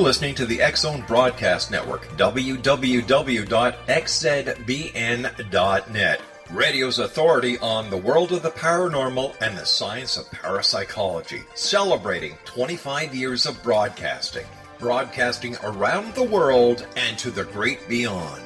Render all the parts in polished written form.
listening to the X-Zone Broadcast Network, www.xzbn.net. Radio's authority on the world of the paranormal and the science of parapsychology, celebrating 25 years of broadcasting around the world and to the great beyond.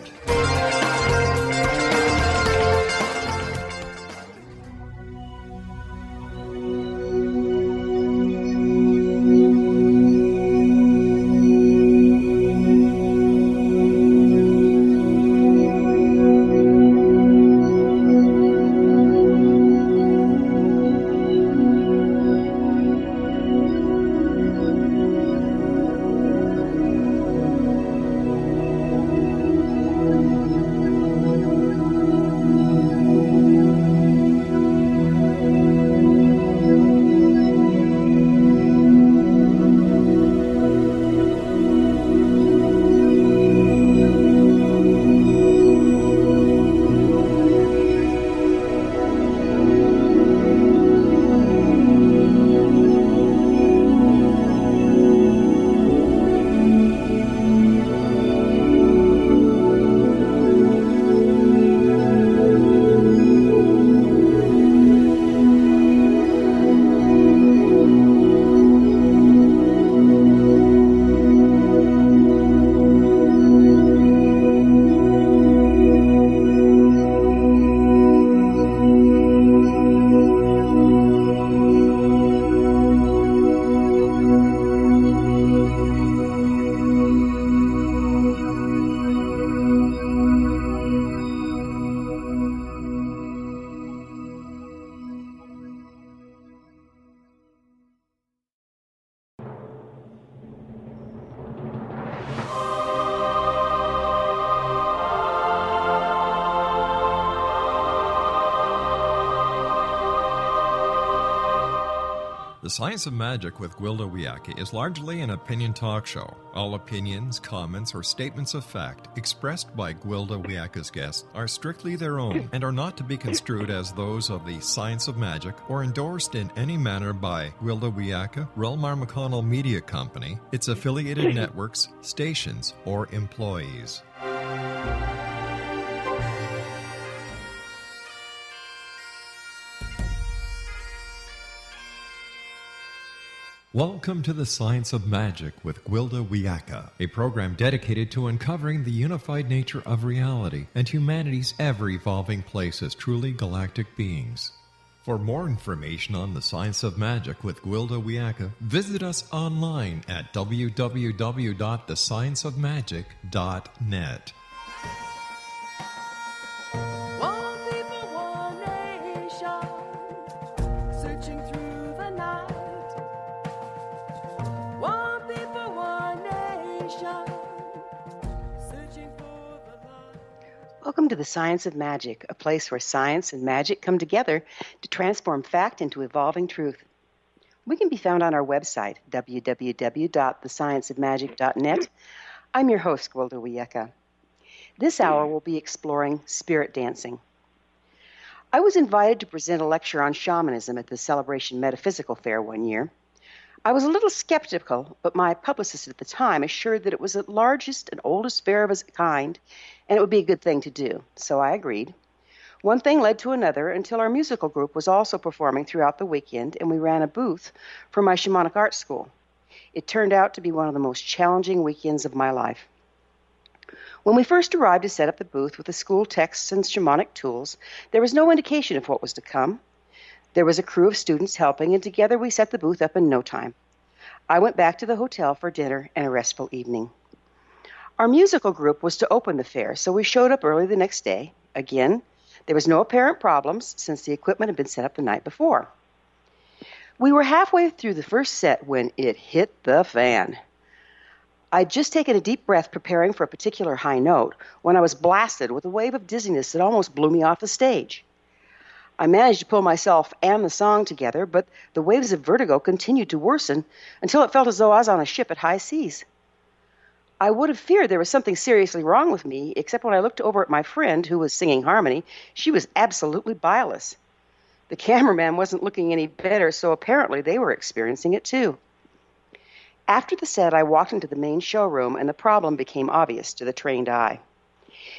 The Science of Magic with Gwilda Wiyaka is largely an opinion talk show. All opinions, comments, or statements of fact expressed by Gwilda Wiyaka's guests are strictly their own and are not to be construed as those of the Science of Magic or endorsed in any manner by Gwilda Wiyaka, Relmar McConnell Media Company, its affiliated networks, stations, or employees. Welcome to the Science of Magic with Gwilda Wiyaka, a program dedicated to uncovering the unified nature of reality and humanity's ever-evolving place as truly galactic beings. For more information on the Science of Magic with Gwilda Wiyaka, visit us online at www.thescienceofmagic.net. Welcome to the Science of Magic, a place where science and magic come together to transform fact into evolving truth. We can be found on our website, www.thescienceofmagic.net. I'm your host, Gwilda Wiyaka. This hour we'll be exploring spirit dancing. I was invited to present a lecture on shamanism at the Celebration Metaphysical Fair one year. I was a little skeptical, but my publicist at the time assured that it was the largest and oldest fair of its kind, and it would be a good thing to do, so I agreed. One thing led to another until our musical group was also performing throughout the weekend, and we ran a booth for my shamanic art school. It turned out to be one of the most challenging weekends of my life. When we first arrived to set up the booth with the school texts and shamanic tools, there was no indication of what was to come. There was a crew of students helping, and together we set the booth up in no time. I went back to the hotel for dinner and a restful evening. Our musical group was to open the fair, so we showed up early the next day. Again, there was no apparent problems since the equipment had been set up the night before. We were halfway through the first set when it hit the fan. I'd just taken a deep breath preparing for a particular high note when I was blasted with a wave of dizziness that almost blew me off the stage. I managed to pull myself and the song together, but the waves of vertigo continued to worsen until it felt as though I was on a ship at high seas. I would have feared there was something seriously wrong with me, except when I looked over at my friend who was singing harmony. She was absolutely bilious. The cameraman wasn't looking any better, so apparently they were experiencing it too. After the set, I walked into the main showroom, and the problem became obvious to the trained eye.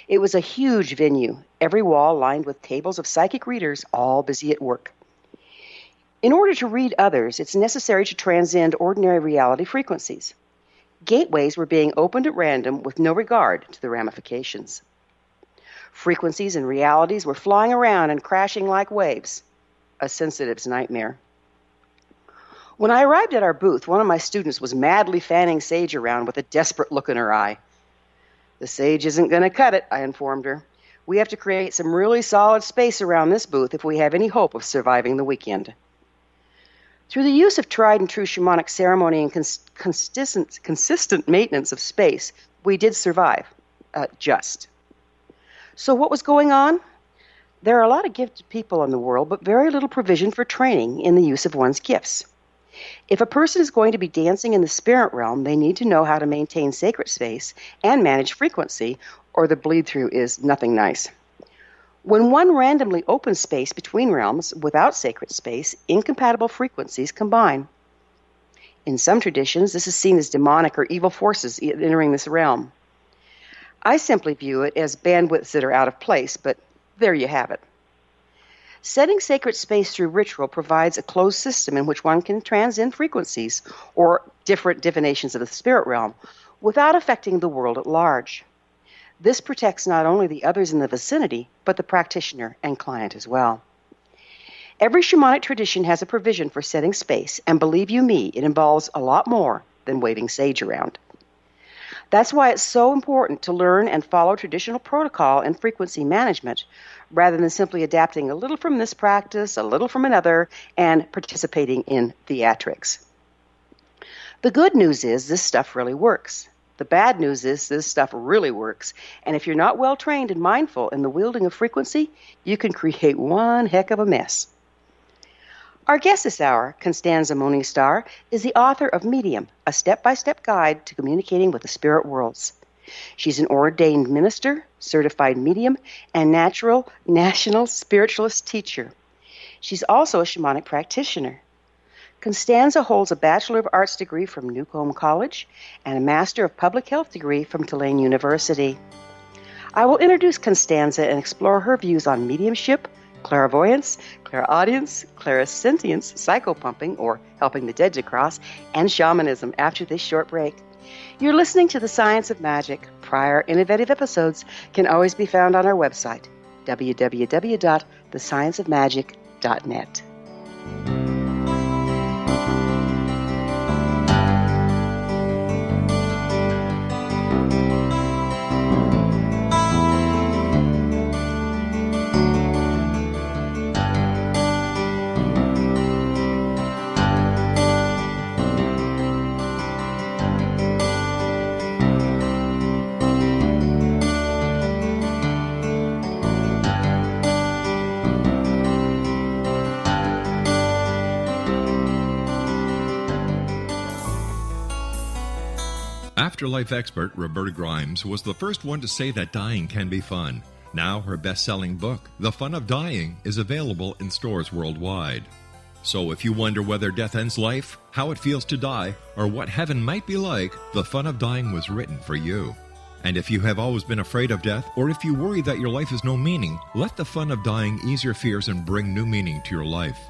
It was a huge venue, every wall lined with tables of psychic readers, all busy at work. In order to read others, it's necessary to transcend ordinary reality frequencies. Gateways were being opened at random with no regard to the ramifications. Frequencies and realities were flying around and crashing like waves. A sensitive's nightmare. When I arrived at our booth, one of my students was madly fanning sage around with a desperate look in her eye. "The sage isn't going to cut it," I informed her. "We have to create some really solid space around this booth if we have any hope of surviving the weekend." Through the use of tried and true shamanic ceremony and consistent maintenance of space, we did survive. Just. So what was going on? There are a lot of gifted people in the world, but very little provision for training in the use of one's gifts. If a person is going to be dancing in the spirit realm, they need to know how to maintain sacred space and manage frequency, or the bleed-through is nothing nice. When one randomly opens space between realms without sacred space, incompatible frequencies combine. In some traditions, this is seen as demonic or evil forces entering this realm. I simply view it as bandwidths that are out of place, but there you have it. Setting sacred space through ritual provides a closed system in which one can transcend frequencies or different divinations of the spirit realm without affecting the world at large. This protects not only the others in the vicinity, but the practitioner and client as well. Every shamanic tradition has a provision for setting space, and believe you me, it involves a lot more than waving sage around. That's why it's so important to learn and follow traditional protocol and frequency management, rather than simply adapting a little from this practice, a little from another, and participating in theatrics. The good news is this stuff really works. The bad news is this stuff really works, and if you're not well trained and mindful in the wielding of frequency, you can create one heck of a mess. Our guest this hour, Konstanza Morning Star, is the author of Medium, a step-by-step guide to communicating with the spirit worlds. She's an ordained minister, certified medium, and National Spiritualist Teacher. She's also a shamanic practitioner. Konstanza holds a Bachelor of Arts degree from Newcomb College and a Master of Public Health degree from Tulane University. I will introduce Konstanza and explore her views on mediumship, clairvoyance, clairaudience, clairsentience, psychopumping, or helping the dead to cross, and shamanism after this short break. You're listening to The Science of Magic. Prior innovative episodes can always be found on our website, www.thescienceofmagic.net. Afterlife expert Roberta Grimes was the first one to say that dying can be fun. Now her best-selling book, The Fun of Dying, is available in stores worldwide. So if you wonder whether death ends life, how it feels to die, or what heaven might be like, The Fun of Dying was written for you. And if you have always been afraid of death, or if you worry that your life has no meaning, let The Fun of Dying ease your fears and bring new meaning to your life.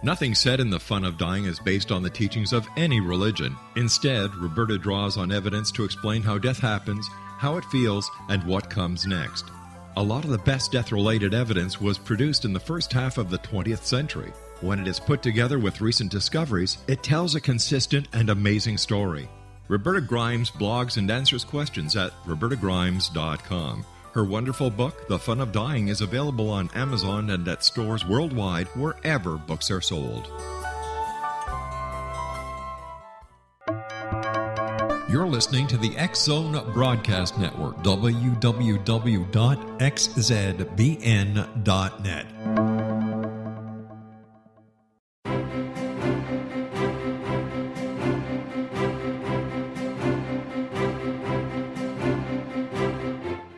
Nothing said in The Fun of Dying is based on the teachings of any religion. Instead, Roberta draws on evidence to explain how death happens, how it feels, and what comes next. A lot of the best death-related evidence was produced in the first half of the 20th century. When it is put together with recent discoveries, it tells a consistent and amazing story. Roberta Grimes blogs and answers questions at robertagrimes.com. Her wonderful book, The Fun of Dying, is available on Amazon and at stores worldwide wherever books are sold. You're listening to the X-Zone Broadcast Network, www.xzbn.net.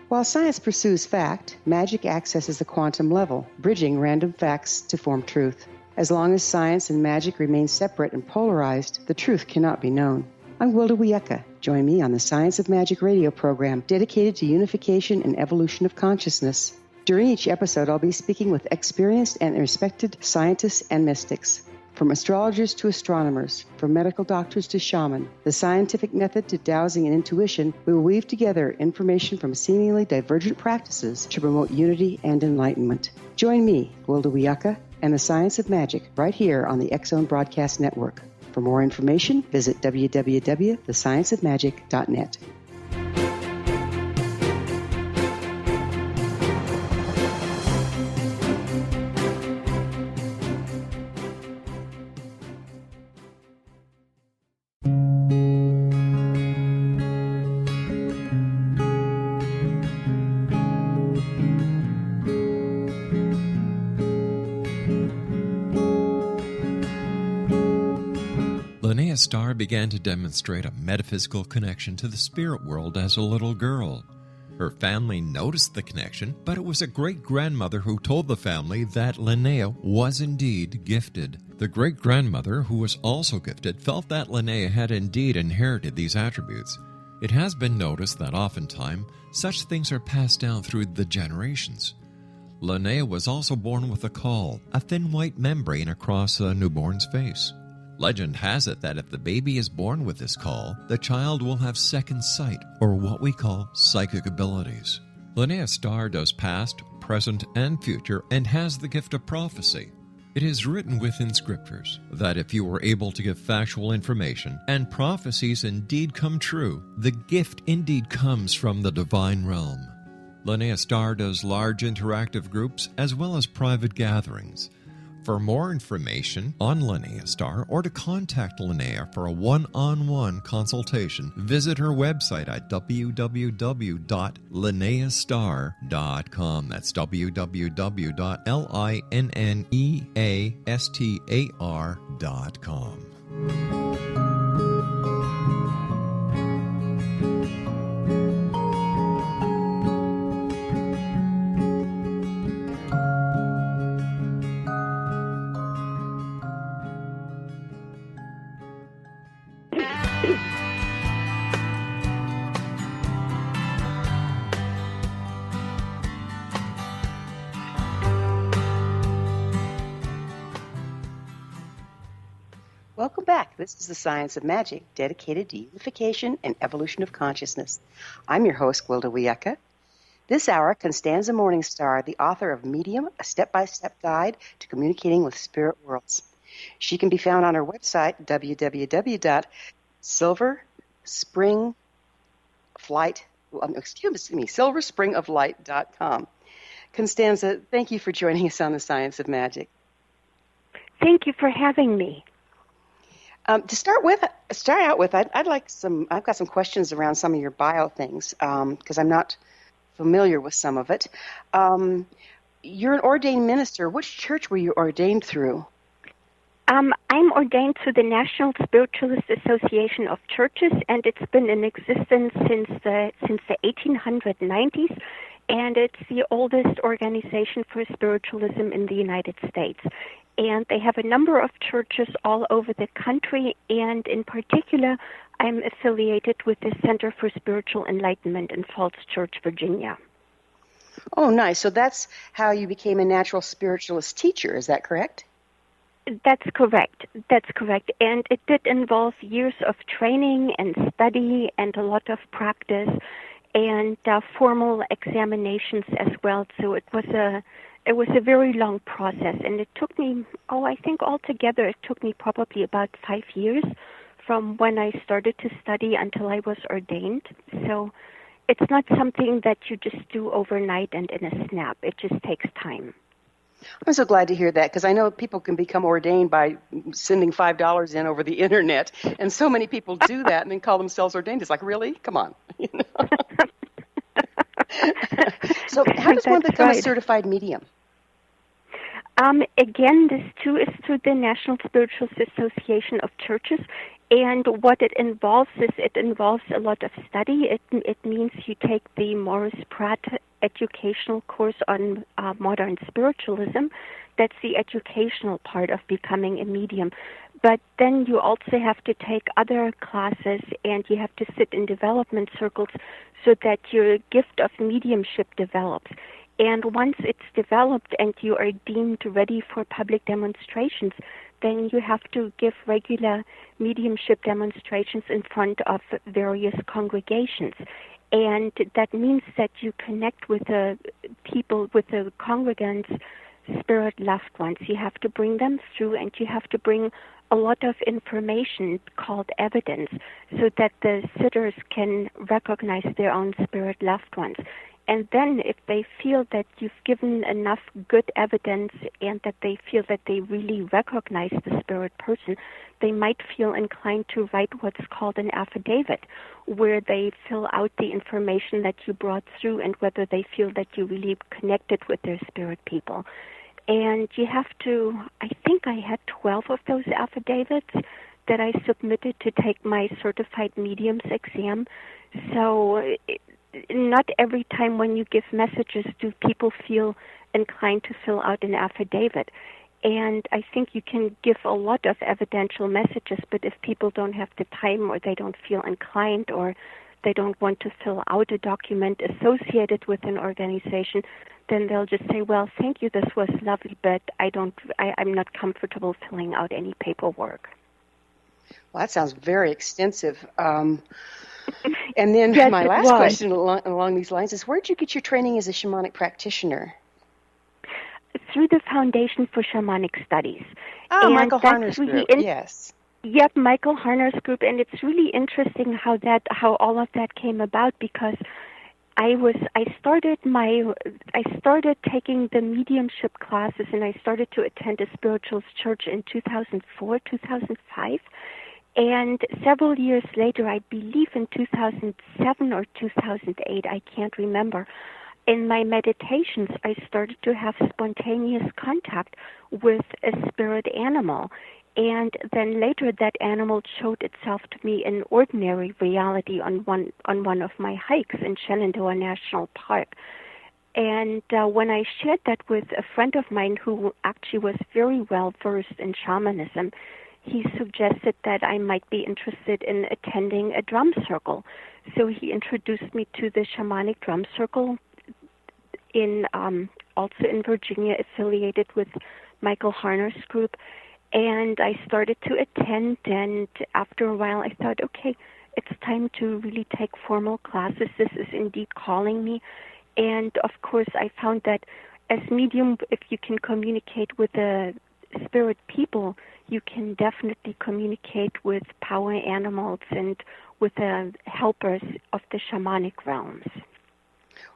While science pursues fact, magic accesses the quantum level, bridging random facts to form truth. As long as science and magic remain separate and polarized, the truth cannot be known. I'm Gwilda Wiyaka. Join me on the Science of Magic radio program dedicated to unification and evolution of consciousness. During each episode, I'll be speaking with experienced and respected scientists and mystics. From astrologers to astronomers, from medical doctors to shaman, the scientific method to dowsing and intuition, we will weave together information from seemingly divergent practices to promote unity and enlightenment. Join me, Gwilda Wiyaka, and the Science of Magic right here on the X Zone Broadcast Network. For more information, visit www.thescienceofmagic.net. Star began to demonstrate a metaphysical connection to the spirit world as a little girl. Her family noticed the connection, but it was a great-grandmother who told the family that Linnea was indeed gifted. The great-grandmother, who was also gifted, felt that Linnea had indeed inherited these attributes. It has been noticed that oftentimes such things are passed down through the generations. Linnea was also born with a caul, a thin white membrane across a newborn's face. Legend has it that if the baby is born with this caul, the child will have second sight, or what we call psychic abilities. Linnea Star does past, present, and future, and has the gift of prophecy. It is written within scriptures that if you are able to give factual information, and prophecies indeed come true, the gift indeed comes from the divine realm. Linnea Star does large interactive groups as well as private gatherings. For more information on Linnea Star or to contact Linnea for a one-on-one consultation, visit her website at www.linneastar.com. That's www.linneastar.com. Welcome back. This is the Science of Magic, dedicated to unification and evolution of consciousness. I'm your host, Gwilda Wiyaka. This hour, Konstanza Morning Star, the author of Medium, a step-by-step guide to communicating with spirit worlds. She can be found on her website, silverspringoflight.com. Konstanza, thank you for joining us on the Science of Magic. Thank you for having me. To start out with, I've got some questions around some of your bio things because I'm not familiar with some of it. You're an ordained minister. Which church were you ordained through? I'm ordained through the National Spiritualist Association of Churches, and it's been in existence since the 1890s, and it's the oldest organization for spiritualism in the United States. And they have a number of churches all over the country, and in particular, I'm affiliated with the Center for Spiritual Enlightenment in Falls Church, Virginia. Oh, nice. So that's how you became a natural spiritualist teacher, is that correct? That's correct. And it did involve years of training and study and a lot of practice and formal examinations as well. So it was a very long process, and it took me, I think altogether it took me probably about 5 years from when I started to study until I was ordained. So it's not something that you just do overnight and in a snap. It just takes time. I'm so glad to hear that, because I know people can become ordained by sending $5 in over the internet, and so many people do that and then call themselves ordained. It's like, really? Come on. So how does one become a certified medium? Again, this too is through the National Spiritualist Association of Churches, and what it involves is it involves a lot of study. It means you take the Morris Pratt educational course on modern spiritualism. That's the educational part of becoming a medium. But then you also have to take other classes, and you have to sit in development circles so that your gift of mediumship develops. And once it's developed and you are deemed ready for public demonstrations, then you have to give regular mediumship demonstrations in front of various congregations. And that means that you connect with the people, with the congregants' spirit loved ones. You have to bring them through, and you have to bring a lot of information called evidence so that the sitters can recognize their own spirit loved ones. And then if they feel that you've given enough good evidence and that they feel that they really recognize the spirit person, they might feel inclined to write what's called an affidavit, where they fill out the information that you brought through and whether they feel that you really connected with their spirit people. And you have to, I think I had 12 of those affidavits that I submitted to take my certified medium's exam. So not every time when you give messages do people feel inclined to fill out an affidavit. And I think you can give a lot of evidential messages, but if people don't have the time or they don't feel inclined or they don't want to fill out a document associated with an organization, then they'll just say, well, thank you, this was lovely, but I'm not comfortable filling out any paperwork. Well, that sounds very extensive. And then yes, my last question along these lines is, where did you get your training as a shamanic practitioner? Through the Foundation for Shamanic Studies. Oh, Michael Harner's group, yes. Yep, Michael Harner's group, and it's really interesting how all of that came about, because I started taking the mediumship classes, and I started to attend a spirituals church in 2004, 2005. And several years later, I believe in 2007 or 2008, I can't remember, in my meditations, I started to have spontaneous contact with a spirit animal. And then later that animal showed itself to me in ordinary reality on one of my hikes in Shenandoah National Park. And when I shared that with a friend of mine who actually was very well versed in shamanism, he suggested that I might be interested in attending a drum circle. So he introduced me to the shamanic drum circle also in Virginia, affiliated with Michael Harner's group. And I started to attend, and after a while I thought, okay, it's time to really take formal classes. This is indeed calling me. And of course I found that as medium, if you can communicate with the spirit people, you can definitely communicate with power animals and with the helpers of the shamanic realms.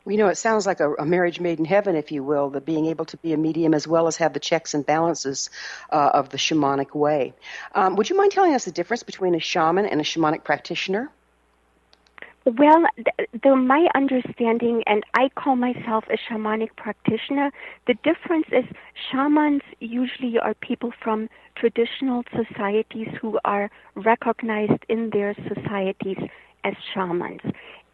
Well, it sounds like a marriage made in heaven, if you will, the being able to be a medium as well as have the checks and balances of the shamanic way. Would you mind telling us the difference between a shaman and a shamanic practitioner? Well, my understanding, and I call myself a shamanic practitioner, the difference is shamans usually are people from traditional societies who are recognized in their societies as shamans.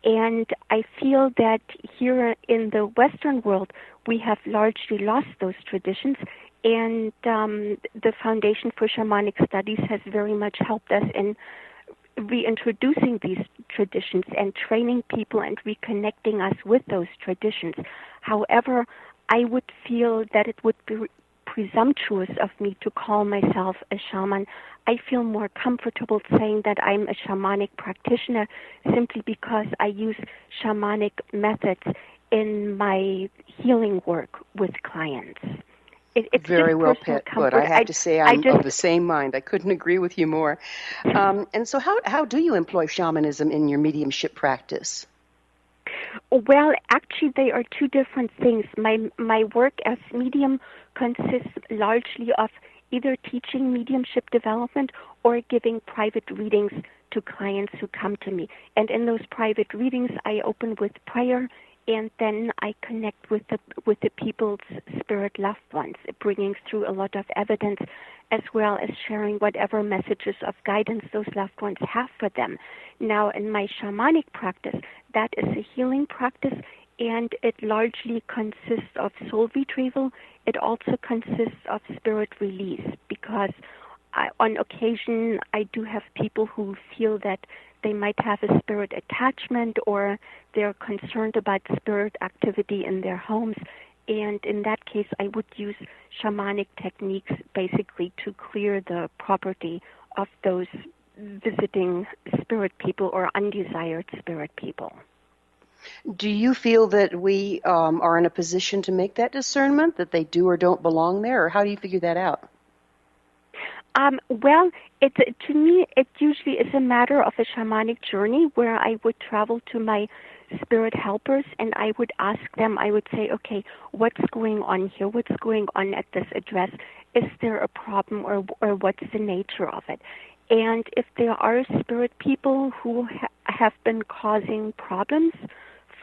And I feel that here in the Western world, we have largely lost those traditions, and the Foundation for Shamanic Studies has very much helped us in reintroducing these traditions and training people and reconnecting us with those traditions. However, I would feel that it would be presumptuous of me to call myself a shaman. I feel more comfortable saying that I'm a shamanic practitioner simply because I use shamanic methods in my healing work with clients. It's very well put. I have to say I'm of the same mind. I couldn't agree with you more. And so how do you employ shamanism in your mediumship practice? Well, actually, they are two different things. My work as medium consists largely of either teaching mediumship development or giving private readings to clients who come to me. And in those private readings, I open with prayer, and then I connect with the people's spirit loved ones, bringing through a lot of evidence, as well as sharing whatever messages of guidance those loved ones have for them. Now, in my shamanic practice, that is a healing practice, and it largely consists of soul retrieval. It also consists of spirit release, because on occasion, I do have people who feel that they might have a spirit attachment or they're concerned about spirit activity in their homes. And in that case, I would use shamanic techniques basically to clear the property of those visiting spirit people or undesired spirit people. Do you feel that we are in a position to make that discernment, that they do or don't belong there, or how do you figure that out? Well, to me, it usually is a matter of a shamanic journey where I would travel to my spirit helpers and I would ask them, I would say, okay, what's going on here? What's going on at this address? Is there a problem or what's the nature of it? And if there are spirit people who have been causing problems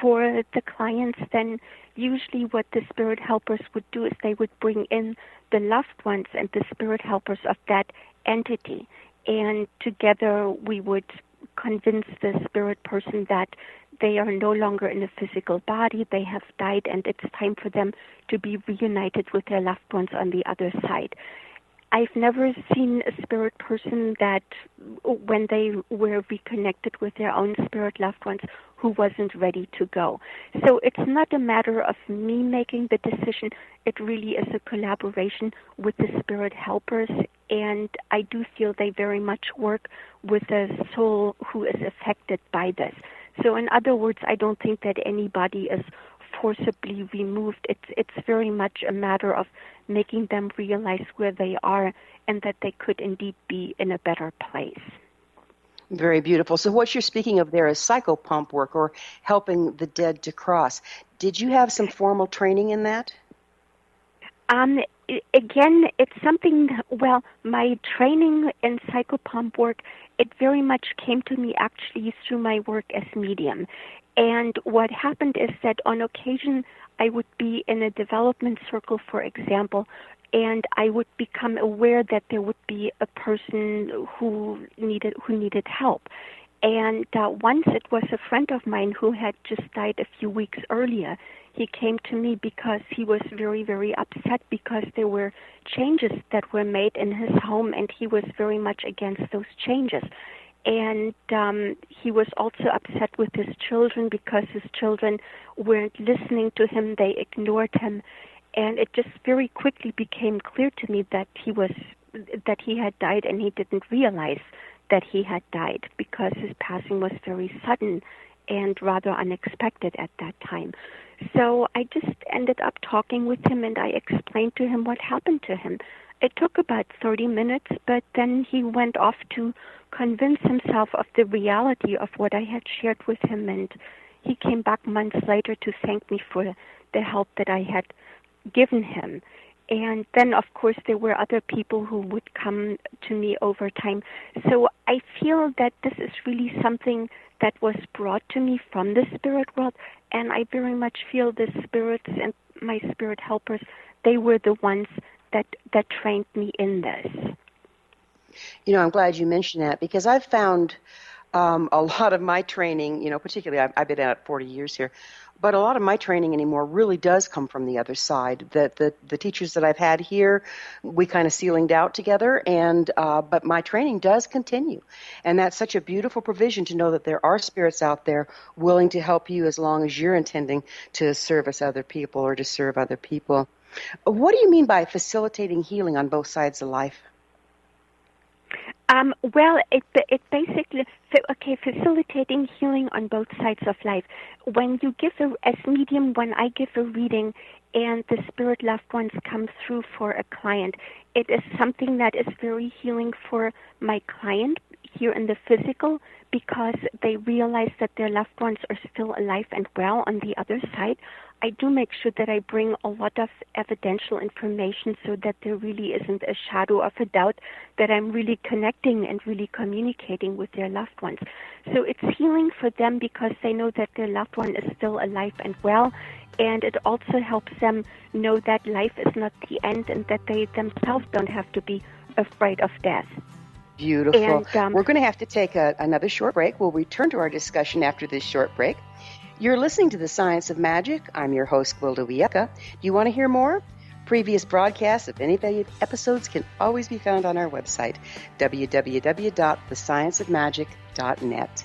for the clients, then usually what the spirit helpers would do is they would bring in the loved ones and the spirit helpers of that entity. And together we would convince the spirit person that they are no longer in a physical body, they have died, and it's time for them to be reunited with their loved ones on the other side. I've never seen a spirit person that, when they were reconnected with their own spirit loved ones, who wasn't ready to go. So it's not a matter of me making the decision. It really is a collaboration with the spirit helpers, and I do feel they very much work with the soul who is affected by this. So in other words, I don't think that anybody is forcibly removed. It's very much a matter of making them realize where they are and that they could indeed be in a better place. Very beautiful. So what you're speaking of there is psychopomp work, or helping the dead to cross. Did you have some formal training in that? Again, it's something, well, my training in psychopomp work, it very much came to me actually through my work as medium. And what happened is that on occasion I would be in a development circle, for example, and I would become aware that there would be a person who needed help. And once it was a friend of mine who had just died a few weeks earlier. He came to me because he was very, very upset because there were changes that were made in his home, and he was very much against those changes. And he was also upset with his children because his children weren't listening to him. They ignored him. And it just very quickly became clear to me that he had died, and he didn't realize that he had died because his passing was very sudden and rather unexpected at that time. So I just ended up talking with him, and I explained to him what happened to him. It took about 30 minutes, but then he went off to convince himself of the reality of what I had shared with him, and he came back months later to thank me for the help that I had given him. And then, of course, there were other people who would come to me over time. So I feel that this is really something that was brought to me from the spirit world, and I very much feel the spirits and my spirit helpers, they were the ones that trained me in this. You know, I'm glad you mentioned that, because I've found a lot of my training, you know, particularly I've been at it 40 years here, but a lot of my training anymore really does come from the other side. That the teachers that I've had here, we kind of ceilinged out together, and but my training does continue, and that's such a beautiful provision to know that there are spirits out there willing to help you as long as you're intending to service other people or to serve other people. What do you mean by facilitating healing on both sides of life? Well, it basically, facilitating healing on both sides of life. When you give as medium, when I give a reading and the spirit loved ones come through for a client, it is something that is very healing for my client here in the physical, because they realize that their loved ones are still alive and well on the other side. I do make sure that I bring a lot of evidential information so that there really isn't a shadow of a doubt that I'm really connecting and really communicating with their loved ones. So it's healing for them because they know that their loved one is still alive and well, and it also helps them know that life is not the end and that they themselves don't have to be afraid of death. Beautiful. And, we're going to have to take another short break. We'll return to our discussion after this short break. You're listening to The Science of Magic. I'm your host, Gwilda Wiyaka. Do you want to hear more? Previous broadcasts of any episodes can always be found on our website, www.thescienceofmagic.net.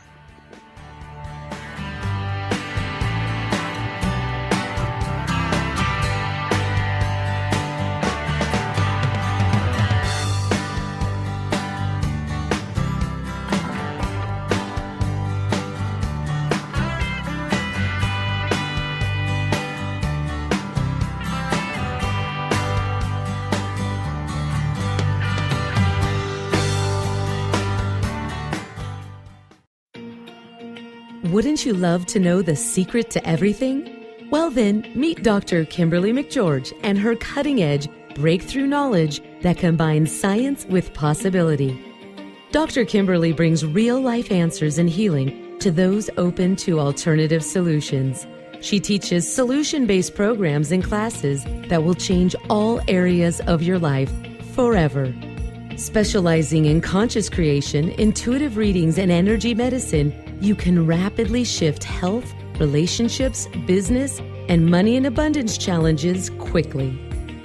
Wouldn't you love to know the secret to everything? Well then, meet Dr. Kimberly McGeorge and her cutting-edge breakthrough knowledge that combines science with possibility. Dr. Kimberly brings real-life answers and healing to those open to alternative solutions. She teaches solution-based programs and classes that will change all areas of your life forever. Specializing in conscious creation, intuitive readings, and energy medicine, you can rapidly shift health, relationships, business, and money and abundance challenges quickly.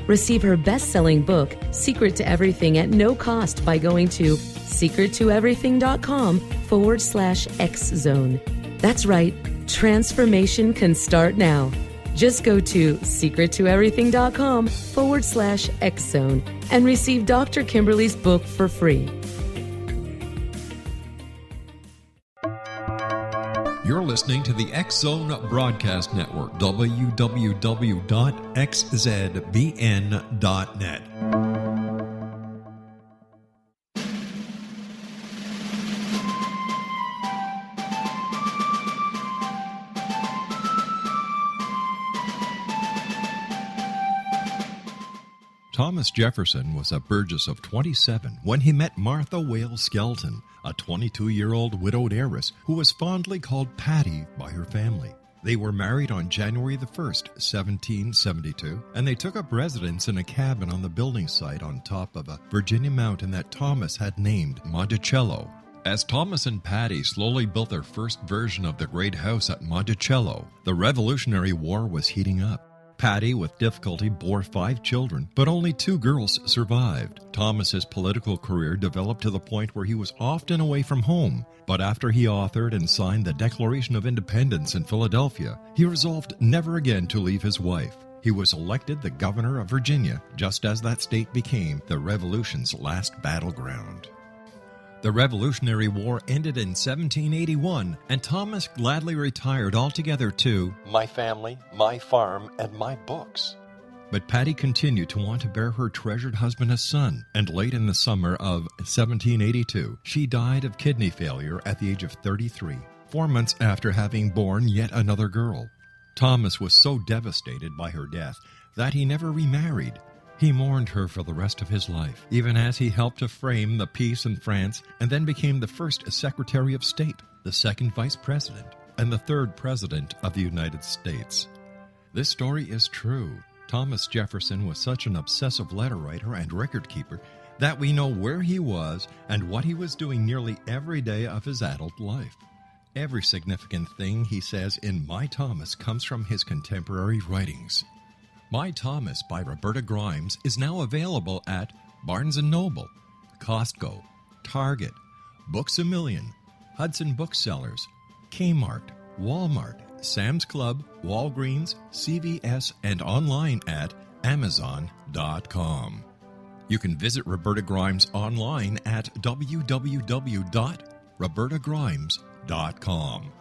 Receive her best-selling book, Secret to Everything, at no cost by going to secrettoeverything.com/X-Zone. That's right, transformation can start now. Just go to secrettoeverything.com/X-Zone and receive Dr. Kimberly's book for free. You're listening to the X-Zone Broadcast Network, www.xzbn.net. Thomas Jefferson was a Burgess of 27 when he met Martha Wales Skelton, a 22-year-old widowed heiress who was fondly called Patty by her family. They were married on January the 1st, 1772, and they took up residence in a cabin on the building site on top of a Virginia mountain that Thomas had named Monticello. As Thomas and Patty slowly built their first version of the great house at Monticello, the Revolutionary War was heating up. Patty, with difficulty, bore 5 children, but only 2 girls survived. Thomas's political career developed to the point where he was often away from home, but after he authored and signed the Declaration of Independence in Philadelphia, he resolved never again to leave his wife. He was elected the governor of Virginia, just as that state became the Revolution's last battleground. The Revolutionary War ended in 1781, and Thomas gladly retired altogether to my family, my farm, and my books. But Patty continued to want to bear her treasured husband a son, and late in the summer of 1782, she died of kidney failure at the age of 33, 4 months after having borne yet another girl. Thomas was so devastated by her death that he never remarried. He mourned her for the rest of his life, even as he helped to frame the peace in France and then became the first Secretary of State, the second Vice President, and the third President of the United States. This story is true. Thomas Jefferson was such an obsessive letter writer and record keeper that we know where he was and what he was doing nearly every day of his adult life. Every significant thing he says in My Thomas comes from his contemporary writings. My Thomas by Roberta Grimes is now available at Barnes & Noble, Costco, Target, Books A Million, Hudson Booksellers, Kmart, Walmart, Sam's Club, Walgreens, CVS, and online at Amazon.com. You can visit Roberta Grimes online at www.robertagrimes.com.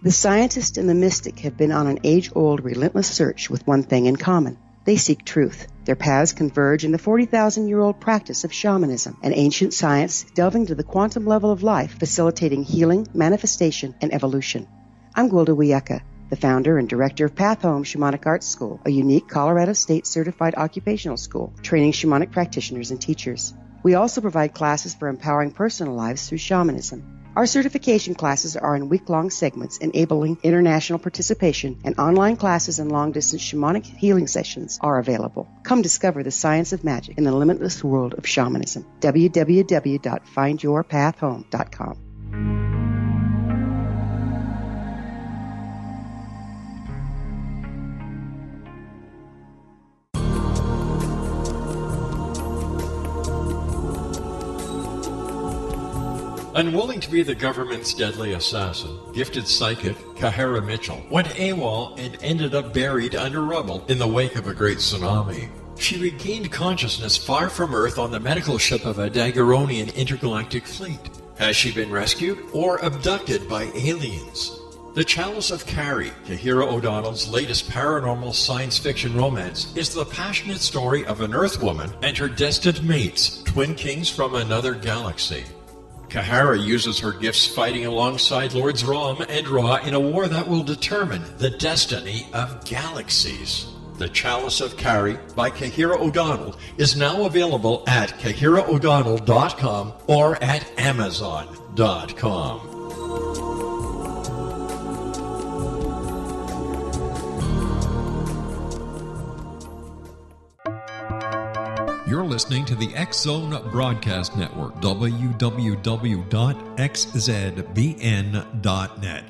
The scientist and the mystic have been on an age-old, relentless search with one thing in common. They seek truth. Their paths converge in the 40,000-year-old practice of shamanism, an ancient science delving to the quantum level of life, facilitating healing, manifestation, and evolution. I'm Gwilda Wiyaka, the founder and director of Path Home Shamanic Arts School, a unique Colorado State-certified occupational school, training shamanic practitioners and teachers. We also provide classes for empowering personal lives through shamanism. Our certification classes are in week-long segments enabling international participation, and online classes and long-distance shamanic healing sessions are available. Come discover the science of magic in the limitless world of shamanism. www.findyourpathhome.com. Unwilling to be the government's deadly assassin, gifted psychic Kahara Mitchell went AWOL and ended up buried under rubble in the wake of a great tsunami. She regained consciousness far from Earth on the medical ship of a Daguerrean intergalactic fleet. Has she been rescued or abducted by aliens? The Chalice of Carrie, Kahira O'Donnell's latest paranormal science fiction romance, is the passionate story of an Earth woman and her destined mates, twin kings from another galaxy. Kahara uses her gifts fighting alongside Lords Rom and Ra in a war that will determine the destiny of galaxies. The Chalice of Carrie by Kahira O'Donnell is now available at KahiraO'Donnell.com or at Amazon.com. You're listening to the X-Zone Broadcast Network, www.xzbn.net.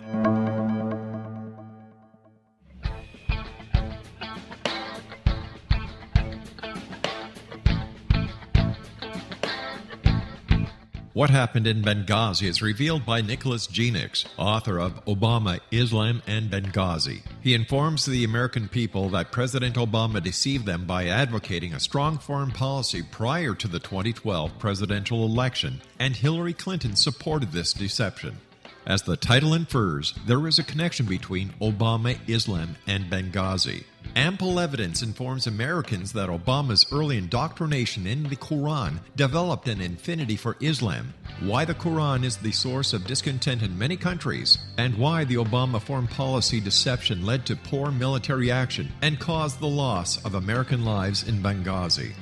What happened in Benghazi is revealed by Nicholas Genix, author of Obama, Islam, and Benghazi. He informs the American people that President Obama deceived them by advocating a strong foreign policy prior to the 2012 presidential election, and Hillary Clinton supported this deception. As the title infers, there is a connection between Obama, Islam, and Benghazi. Ample evidence informs Americans that Obama's early indoctrination in the Quran developed an affinity for Islam, why the Quran is the source of discontent in many countries, and why the Obama foreign policy deception led to poor military action and caused the loss of American lives in Benghazi.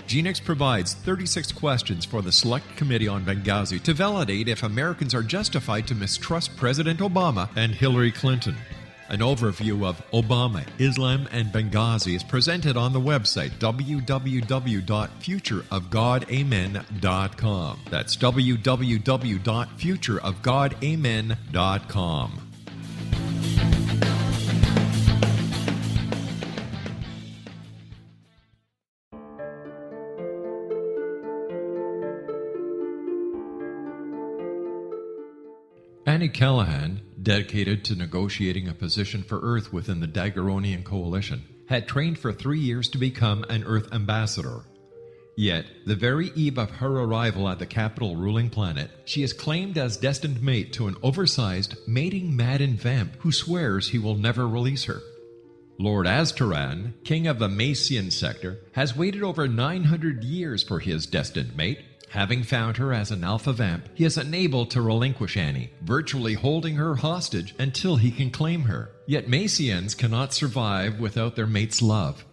Genix provides 36 questions for the Select Committee on Benghazi to validate if Americans are justified to mistrust President Obama and Hillary Clinton. An overview of Obama, Islam, and Benghazi is presented on the website www.futureofgodamen.com. That's www.futureofgodamen.com. Annie Callahan, dedicated to negotiating a position for Earth within the Daguerrean Coalition, had trained for 3 years to become an Earth ambassador. Yet, the very eve of her arrival at the capital ruling planet, she is claimed as destined mate to an oversized, mating-maddened vamp who swears he will never release her. Lord Aztaran, king of the Macian sector, has waited over 900 years for his destined mate. Having found her as an alpha vamp, he is unable to relinquish Annie, virtually holding her hostage until he can claim her. Yet Macians cannot survive without their mate's love.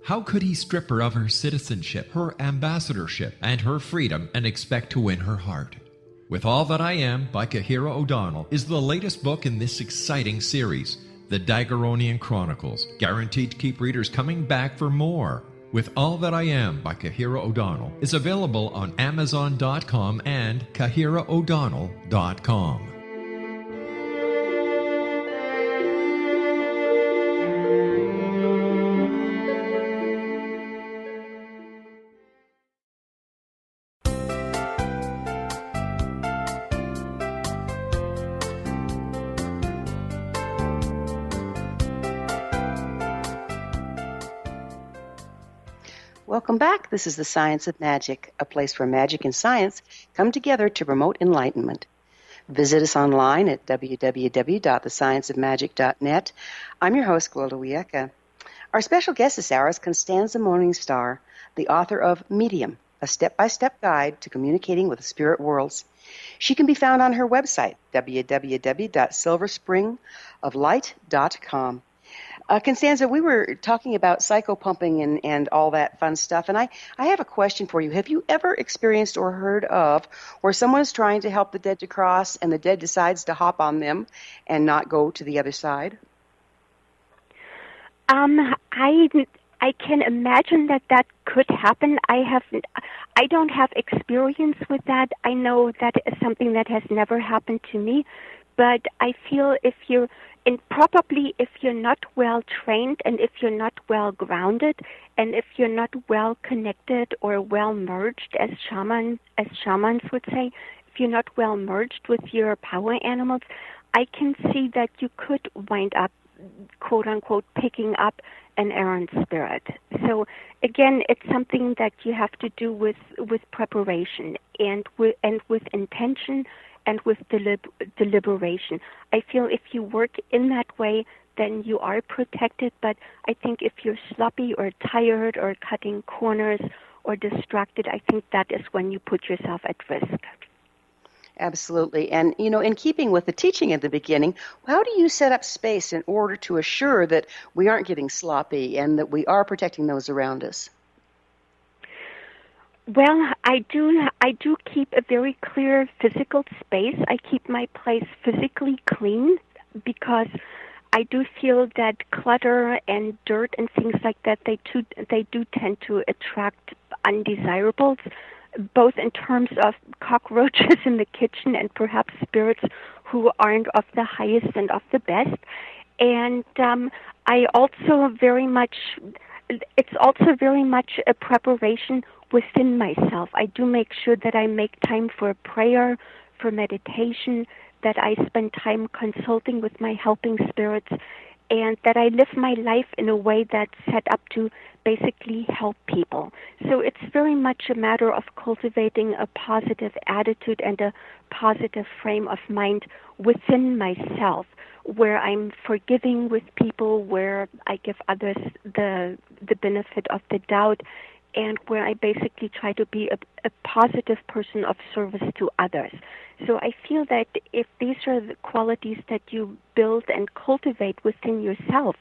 How could he strip her of her citizenship, her ambassadorship, and her freedom and expect to win her heart? With All That I Am by Kahira O'Donnell is the latest book in this exciting series, The Daguerrean Chronicles, guaranteed to keep readers coming back for more. With All That I Am by Kahira O'Donnell is available on Amazon.com and KahiraO'Donnell.com. Welcome back. This is the Science of Magic, a place where magic and science come together to promote enlightenment. Visit us online at www.thescienceofmagic.net. I'm your host, Gwilda Wiyaka. Our special guest this hour is Konstanza Morning Star, the author of Medium, a step-by-step guide to communicating with the spirit worlds. She can be found on her website, www.silverspringoflight.com. Konstanza, we were talking about psychopumping and all that fun stuff, and I have a question for you. Have you ever experienced or heard of where someone is trying to help the dead to cross and the dead decides to hop on them and not go to the other side? I can imagine that could happen. I don't have experience with that. I know that is something that has never happened to me, but I feel if you're not well trained and if you're not well grounded and if you're not well connected or well merged, as shamans would say, if you're not well merged with your power animals, I can see that you could wind up, quote unquote, picking up an errant spirit. So again, it's something that you have to do with preparation and with intention and with deliberation. I feel if you work in that way, then you are protected. But I think if you're sloppy or tired or cutting corners or distracted, I think that is when you put yourself at risk. Absolutely. And, in keeping with the teaching at the beginning, how do you set up space in order to assure that we aren't getting sloppy and that we are protecting those around us? Well, I do keep a very clear physical space. I keep my place physically clean because I do feel that clutter and dirt and things like that, they do tend to attract undesirables, both in terms of cockroaches in the kitchen and perhaps spirits who aren't of the highest and of the best. And it's also very much a preparation within myself. I do make sure that I make time for prayer, for meditation, that I spend time consulting with my helping spirits, and that I live my life in a way that's set up to basically help people. So it's very much a matter of cultivating a positive attitude and a positive frame of mind within myself, where I'm forgiving with people, where I give others the benefit of the doubt, and where I basically try to be a positive person of service to others. So I feel that if these are the qualities that you build and cultivate within yourself,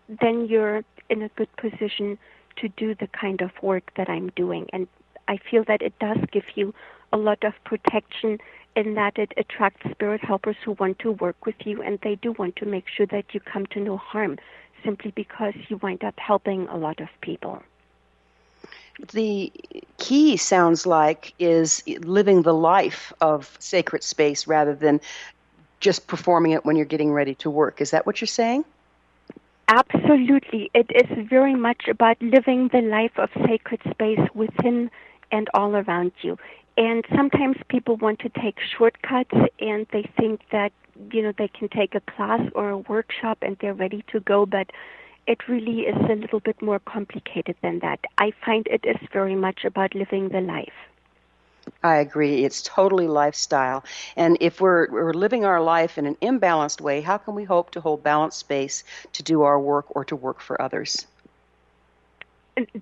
then you're in a good position to do the kind of work that I'm doing. And I feel that it does give you a lot of protection in that it attracts spirit helpers who want to work with you, and they do want to make sure that you come to no harm simply because you wind up helping a lot of people. The key sounds like is living the life of sacred space rather than just performing it when you're getting ready to work. Is that what you're saying? Absolutely. It is very much about living the life of sacred space within and all around you. And sometimes people want to take shortcuts and they think that, they can take a class or a workshop and they're ready to go, but it really is a little bit more complicated than that. I find it is very much about living the life. I agree. It's totally lifestyle. And if we're living our life in an imbalanced way, how can we hope to hold balanced space to do our work or to work for others?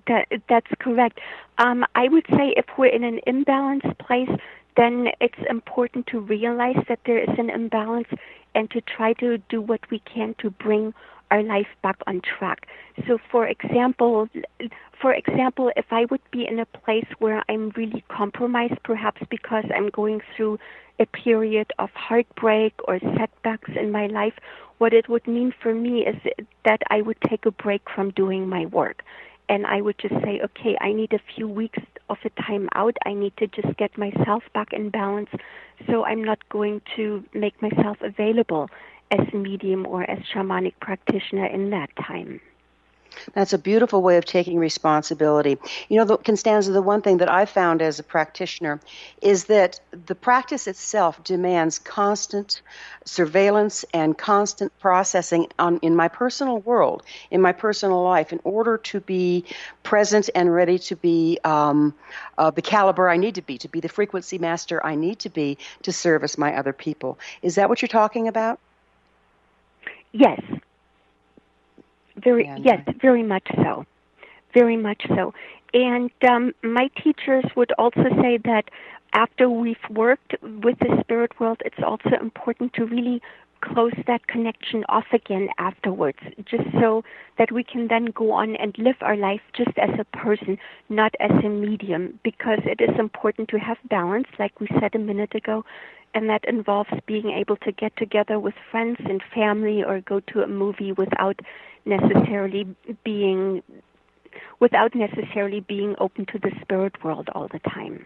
That's correct. I would say if we're in an imbalanced place, then it's important to realize that there is an imbalance and to try to do what we can to bring our life back on track. So for example, if I would be in a place where I'm really compromised, perhaps because I'm going through a period of heartbreak or setbacks in my life, what it would mean for me is that I would take a break from doing my work. And I would just say, okay, I need a few weeks of a time out. I need to just get myself back in balance. So I'm not going to make myself available as medium or as shamanic practitioner in that time. That's a beautiful way of taking responsibility. Konstanza, the one thing that I found as a practitioner is that the practice itself demands constant surveillance and constant processing in my personal world, in my personal life, in order to be present and ready to be the caliber I need to be the frequency master I need to be to service my other people. Is that what you're talking about? Yes. Very much so. Very much so. And my teachers would also say that after we've worked with the spirit world, it's also important to really close that connection off again afterwards, just so that we can then go on and live our life just as a person, not as a medium, because it is important to have balance, like we said a minute ago, and that involves being able to get together with friends and family or go to a movie without necessarily being open to the spirit world all the time.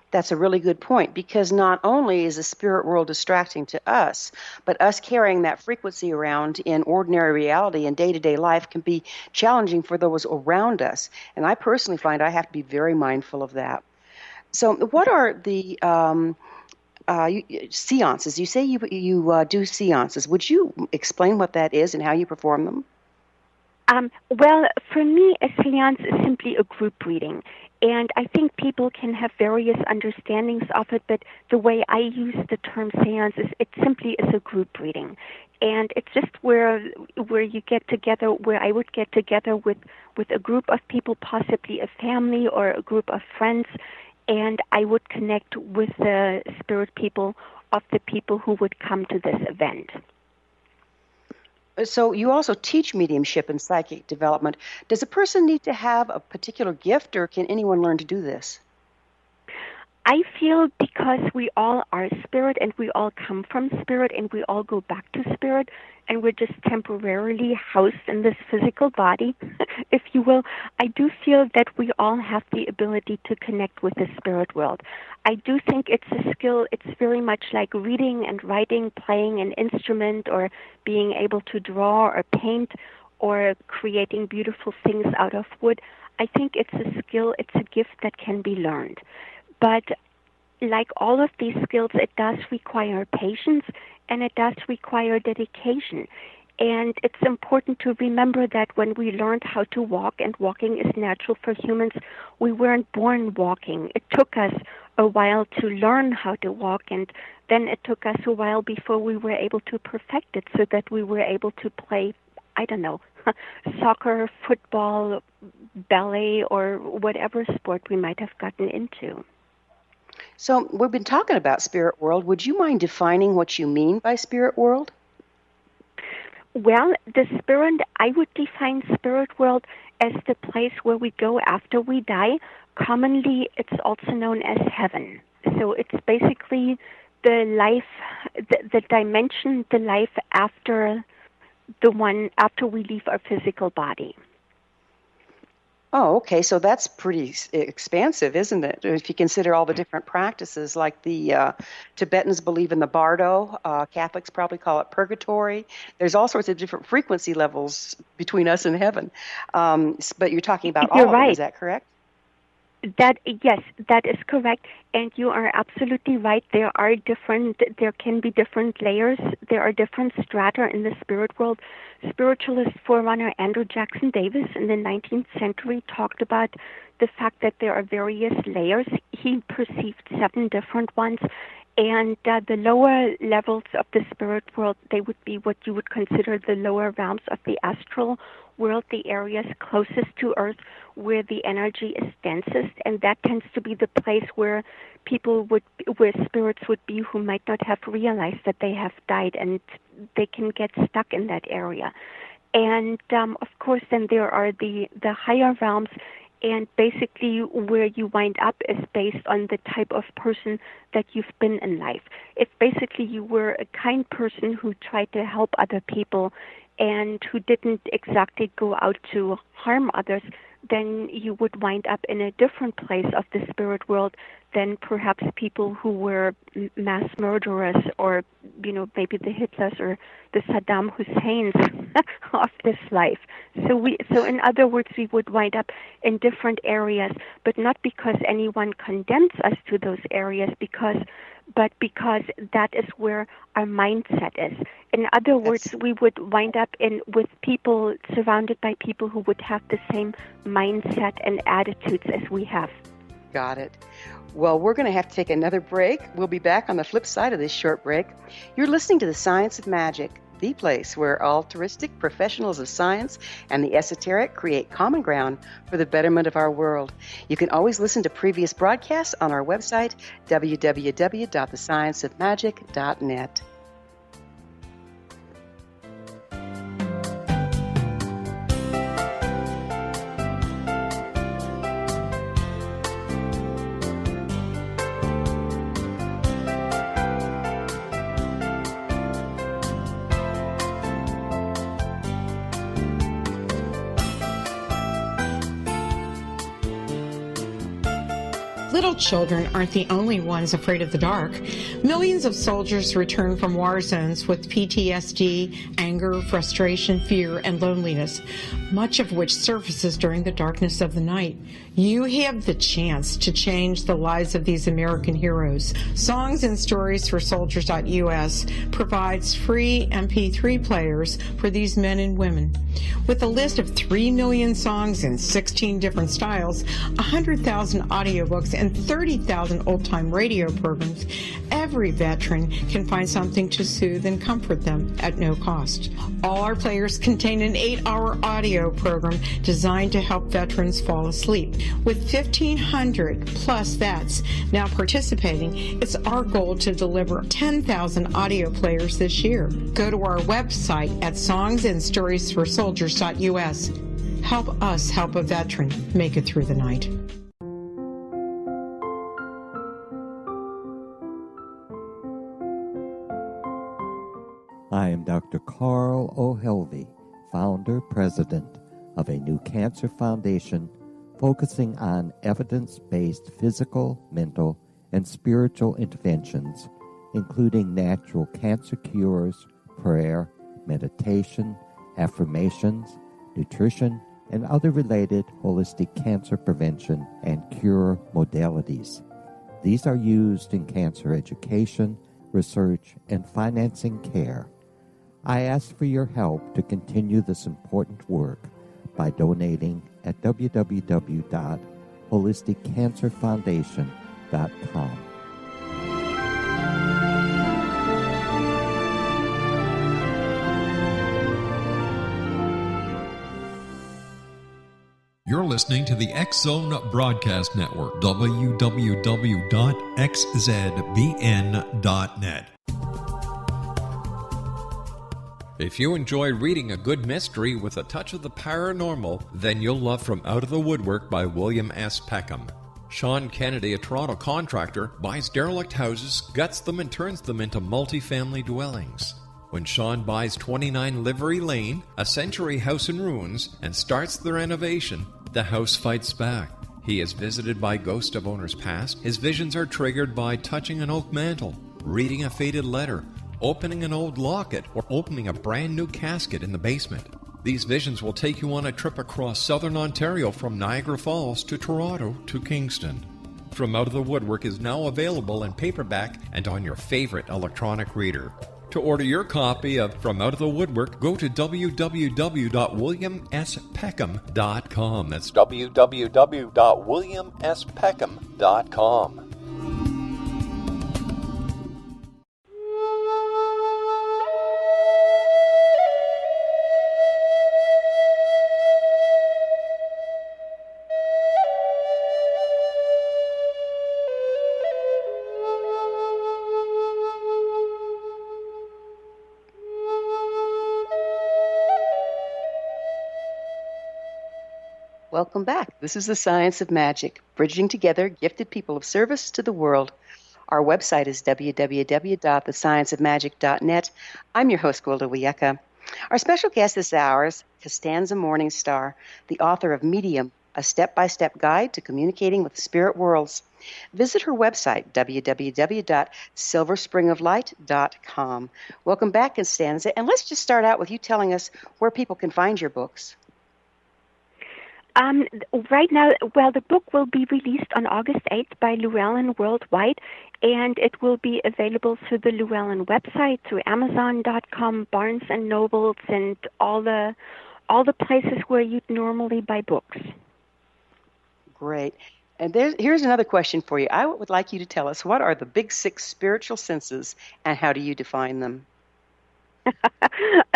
That's a really good point, because not only is the spirit world distracting to us, but us carrying that frequency around in ordinary reality and day-to-day life can be challenging for those around us. And I personally find I have to be very mindful of that. So what are the séances? You say you do séances. Would you explain what that is and how you perform them? Well, for me, a séance is simply a group reading. And I think people can have various understandings of it, but the way I use the term séance is it simply is a group reading. And it's just where you get together, where I would get together with a group of people, possibly a family or a group of friends, and I would connect with the spirit people of the people who would come to this event. So you also teach mediumship and psychic development. Does a person need to have a particular gift, or can anyone learn to do this? I feel because we all are spirit and we all come from spirit and we all go back to spirit, and we're just temporarily housed in this physical body, if you will, I do feel that we all have the ability to connect with the spirit world. I do think it's a skill. It's very much like reading and writing, playing an instrument, or being able to draw or paint, or creating beautiful things out of wood. I think it's a skill, it's a gift that can be learned. But like all of these skills, it does require patience and it does require dedication. And it's important to remember that when we learned how to walk, and walking is natural for humans, we weren't born walking. It took us a while to learn how to walk, and then it took us a while before we were able to perfect it so that we were able to play, I don't know, soccer, football, ballet, or whatever sport we might have gotten into. So we've been talking about spirit world. Would you mind defining what you mean by spirit world? Well, I would define spirit world as the place where we go after we die. Commonly, it's also known as heaven. So it's basically the life, the dimension, the life after we leave our physical body. Oh, okay. So that's pretty expansive, isn't it? If you consider all the different practices, like the Tibetans believe in the bardo, Catholics probably call it purgatory. There's all sorts of different frequency levels between us and heaven. But you're talking about all of them, is that correct? Yes, that is correct, and you are absolutely right. There can be different layers. There are different strata in the spirit world. Spiritualist forerunner Andrew Jackson Davis in the 19th century talked about the fact that there are various layers. He perceived 7 different ones, and the lower levels of the spirit world, they would be what you would consider the lower realms of the astral world, the areas closest to Earth where the energy is densest, and that tends to be the place where spirits would be who might not have realized that they have died, and they can get stuck in that area. And of course, then there are the higher realms, and basically where you wind up is based on the type of person that you've been in life. If basically you were a kind person who tried to help other people and who didn't exactly go out to harm others, then you would wind up in a different place of the spirit world than perhaps people who were mass murderers, or maybe the Hitlers or the Saddam Husseins of this life. So in other words, we would wind up in different areas, but not because anyone condemns us to those areas, but because that is where our mindset is. In other words, we would wind up with people, surrounded by people who would have the same mindset and attitudes as we have. Got it. Well, we're going to have to take another break. We'll be back on the flip side of this short break. You're listening to The Science of Magic, the place where altruistic professionals of science and the esoteric create common ground for the betterment of our world. You can always listen to previous broadcasts on our website, www.thescienceofmagic.net. Little children aren't the only ones afraid of the dark. Millions of soldiers return from war zones with PTSD, anger, frustration, fear, and loneliness, much of which surfaces during the darkness of the night. You have the chance to change the lives of these American heroes. Songs and Stories for Soldiers.us provides free MP3 players for these men and women. With a list of 3 million songs in 16 different styles, 100,000 audiobooks, and 30,000 old-time radio programs, every veteran can find something to soothe and comfort them at no cost. All our players contain an 8-hour audio program designed to help veterans fall asleep. With 1,500 plus vets now participating, it's our goal to deliver 10,000 audio players this year. Go to our website at songsandstoriesforsoldiers.us. Help us help a veteran make it through the night. I am Dr. Carl O'Helvey, founder, president of a new cancer foundation focusing on evidence-based physical, mental, and spiritual interventions, including natural cancer cures, prayer, meditation, affirmations, nutrition, and other related holistic cancer prevention and cure modalities. These are used in cancer education, research, and financing care. I ask for your help to continue this important work by donating at www.holisticcancerfoundation.com. You're listening to the X-Zone Broadcast Network, www.xzbn.net. If you enjoy reading a good mystery with a touch of the paranormal, then you'll love From Out of the Woodwork by William S. Peckham. Sean Kennedy, a Toronto contractor, buys derelict houses, guts them, and turns them into multi-family dwellings. When Sean buys 29 Livery Lane, a century house in ruins, and starts the renovation, the house fights back. He is visited by ghosts of owners past. His visions are triggered by touching an oak mantle, reading a faded letter, opening an old locket, or opening a brand new casket in the basement. These visions will take you on a trip across southern Ontario from Niagara Falls to Toronto to Kingston. From Out of the Woodwork is now available in paperback and on your favorite electronic reader. To order your copy of From Out of the Woodwork, go to www.williamspeckham.com. That's www.williamspeckham.com. Welcome back. This is the Science of Magic, bridging together gifted people of service to the world. Our website is www.thescienceofmagic.net. I'm your host, Gwilda Wiyaka. Our special guest this hour is Konstanza Morning Star, the author of Medium, a step-by-step guide to communicating with the spirit worlds. Visit her website, www.silverspringoflight.com. Welcome back, Konstanza. And let's just start out with you telling us where people can find your books. Right now, well, the book will be released on August 8th by Llewellyn Worldwide, and it will be available through the Llewellyn website, through Amazon.com, Barnes and Nobles, and all the places where you'd normally buy books. Great. And here's another question for you. I would like you to tell us, what are the big six spiritual senses, and how do you define them?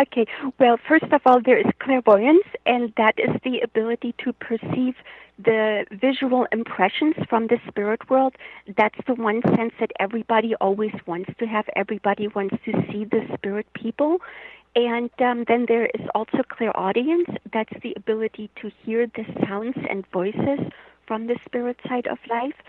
Okay, well, first of all, there is clairvoyance, and that is the ability to perceive the visual impressions from the spirit world. That's the one sense that everybody always wants to have. Everybody wants to see the spirit people. And then there is also clairaudience. That's the ability to hear the sounds and voices from the spirit side of life.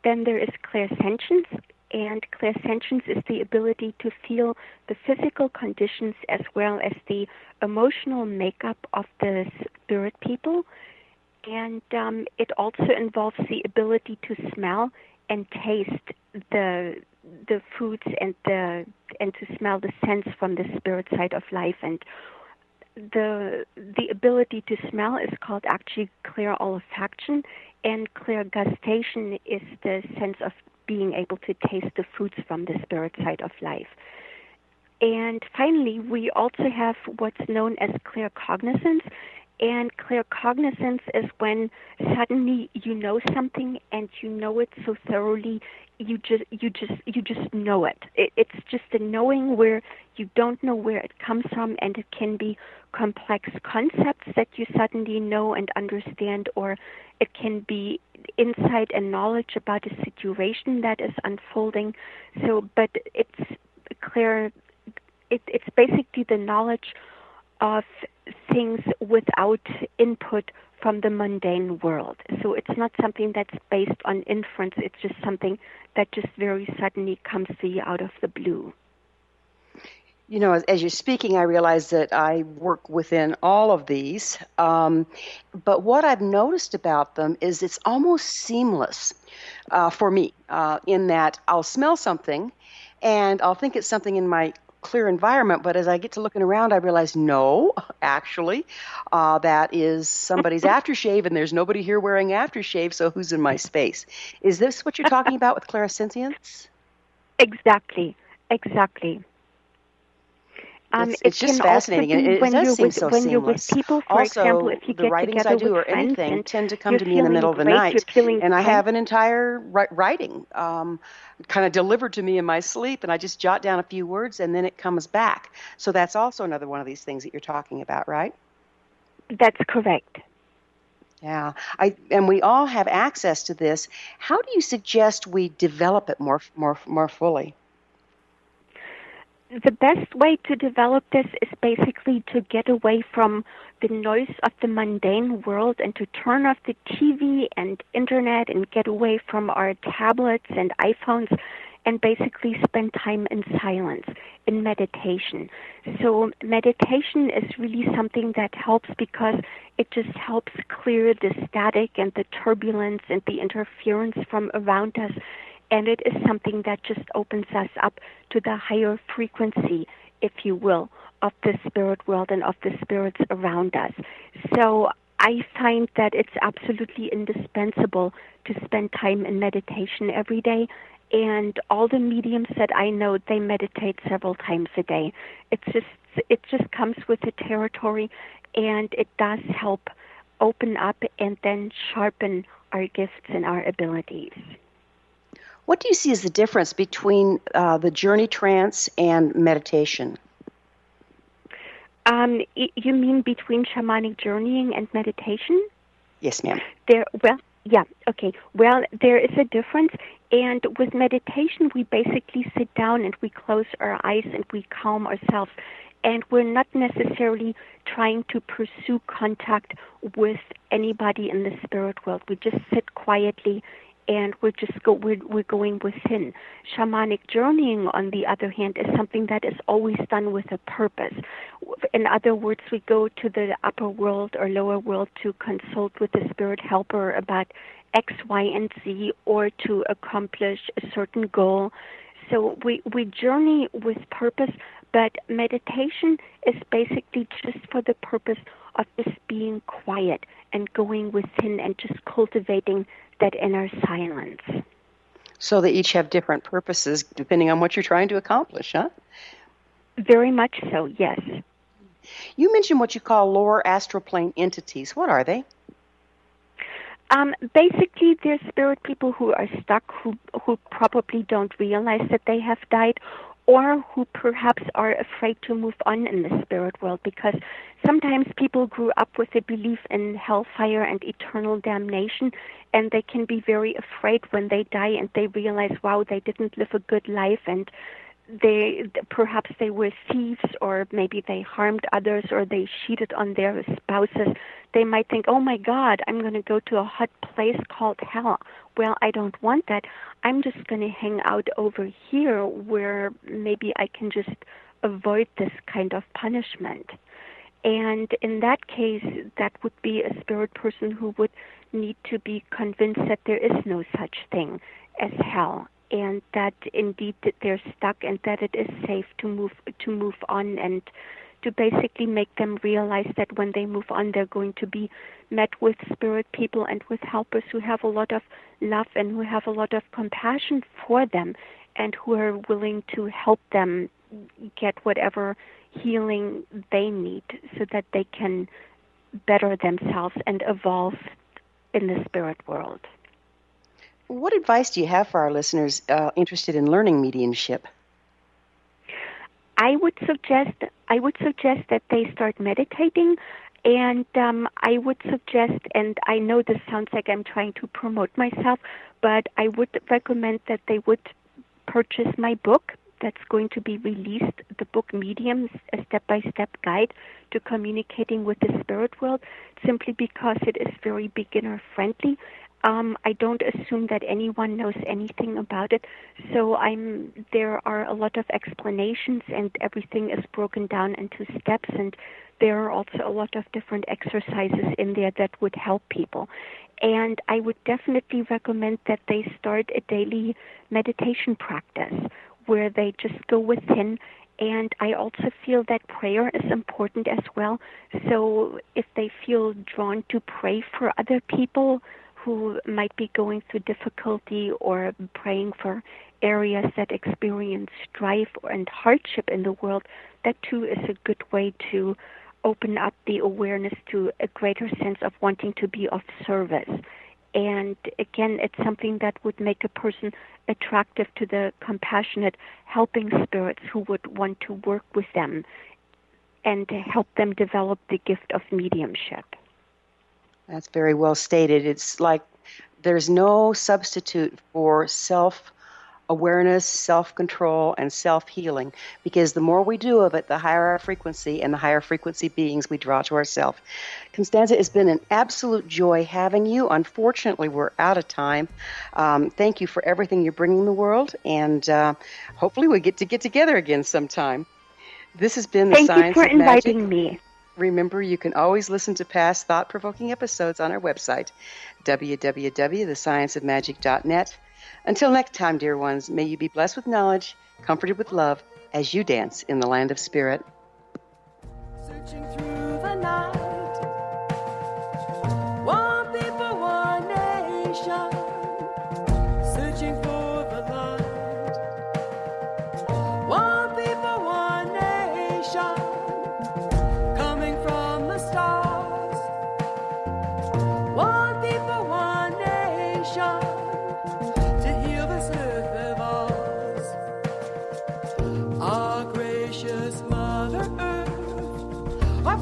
Then there is clairsentience. And clairsentience is the ability to feel the physical conditions as well as the emotional makeup of the spirit people. And it also involves the ability to smell and taste the foods and to smell the scents from the spirit side of life. And the ability to smell is called actually clear olfaction, and clear gustation is the sense of being able to taste the foods from the spirit side of life. And finally, we also have what's known as clear cognizance. And clear cognizance is when suddenly you know something and you know it so thoroughly you just know it. It's just a knowing where you don't know where it comes from, and it can be complex concepts that you suddenly know and understand, or it can be insight and knowledge about a situation that is unfolding. So, but it's clear. It's basically the knowledge of things without input from the mundane world. So it's not something that's based on inference. It's just something that just very suddenly comes to you out of the blue. You know, as you're speaking, I realize that I work within all of these. But what I've noticed about them is it's almost seamless for me in that I'll smell something and I'll think it's something in my clear environment, but as I get to looking around, I realize, no, actually, that is somebody's aftershave, and there's nobody here wearing aftershave, so who's in my space? Is this what you're talking about with clairsentience? Exactly. It's just fascinating, and it does seem so when seamless. You're with people, for also, example, if you the get writings together I do with or friends anything tend to come you're to me in the middle of the great, night, and I have an entire writing kind of delivered to me in my sleep, and I just jot down a few words, and then it comes back. So that's also another one of these things that you're talking about, right? That's correct. Yeah, and we all have access to this. How do you suggest we develop it more fully? The best way to develop this is basically to get away from the noise of the mundane world and to turn off the TV and internet and get away from our tablets and iPhones and basically spend time in silence, in meditation. So meditation is really something that helps because it just helps clear the static and the turbulence and the interference from around us. And it is something that just opens us up to the higher frequency, if you will, of the spirit world and of the spirits around us. So I find that it's absolutely indispensable to spend time in meditation every day. And all the mediums that I know, they meditate several times a day. It just comes with the territory, and it does help open up and then sharpen our gifts and our abilities. What do you see as the difference between the journey trance and meditation? You mean between shamanic journeying and meditation? Yes, ma'am. Well, there is a difference. And with meditation, we basically sit down and we close our eyes and we calm ourselves. And we're not necessarily trying to pursue contact with anybody in the spirit world. We just sit quietly and we're going within. Shamanic journeying, on the other hand, is something that is always done with a purpose. In other words, we go to the upper world or lower world to consult with the spirit helper about X, Y, and Z, or to accomplish a certain goal. So we journey with purpose, but meditation is basically just for the purpose of just being quiet and going within and just cultivating that inner silence. So they each have different purposes depending on what you're trying to accomplish, huh? Very much so, yes. You mentioned what you call lower astral plane entities. What are they? Basically, they're spirit people who are stuck, who probably don't realize that they have died, or who perhaps are afraid to move on in the spirit world, because sometimes people grew up with a belief in hellfire and eternal damnation, and they can be very afraid when they die and they realize, wow, they didn't live a good life, and perhaps they were thieves, or maybe they harmed others, or they cheated on their spouses. They might think, oh my God, I'm going to go to a hot place called hell. Well, I don't want that. I'm just going to hang out over here where maybe I can just avoid this kind of punishment. And in that case, that would be a spirit person who would need to be convinced that there is no such thing as hell, and that indeed that they're stuck, and that it is safe to move on, and to basically make them realize that when they move on, they're going to be met with spirit people and with helpers who have a lot of love and who have a lot of compassion for them, and who are willing to help them get whatever healing they need so that they can better themselves and evolve in the spirit world. What advice do you have for our listeners interested in learning mediumship? I would suggest that they start meditating, and I would suggest, and I know this sounds like I'm trying to promote myself, but I would recommend that they would purchase my book that's going to be released, the book Mediums, a step-by-step guide to communicating with the spirit world, simply because it is very beginner-friendly. I don't assume that anyone knows anything about it, so there are a lot of explanations, and everything is broken down into steps, and there are also a lot of different exercises in there that would help people. And I would definitely recommend that they start a daily meditation practice where they just go within. And I also feel that prayer is important as well. So if they feel drawn to pray for other people who might be going through difficulty, or praying for areas that experience strife and hardship in the world, that too is a good way to open up the awareness to a greater sense of wanting to be of service. And again, it's something that would make a person attractive to the compassionate, helping spirits who would want to work with them and to help them develop the gift of mediumship. That's very well stated. It's like there's no substitute for self-awareness, self-control, and self-healing, because the more we do of it, the higher our frequency, and the higher frequency beings we draw to ourselves. Constanza, it's been an absolute joy having you. Unfortunately, we're out of time. Thank you for everything you're bringing the world, and hopefully we get together again sometime. This has been the Science of Magic. Thank you for inviting me. Remember, you can always listen to past thought-provoking episodes on our website, www.thescienceofmagic.net. Until next time, dear ones, may you be blessed with knowledge, comforted with love, as you dance in the land of spirit. Searching through the night, one people, one nation, searching for the light. One people, one nation, coming from the stars. One people, one nation, to heal this earth of ours. Our gracious Mother Earth, our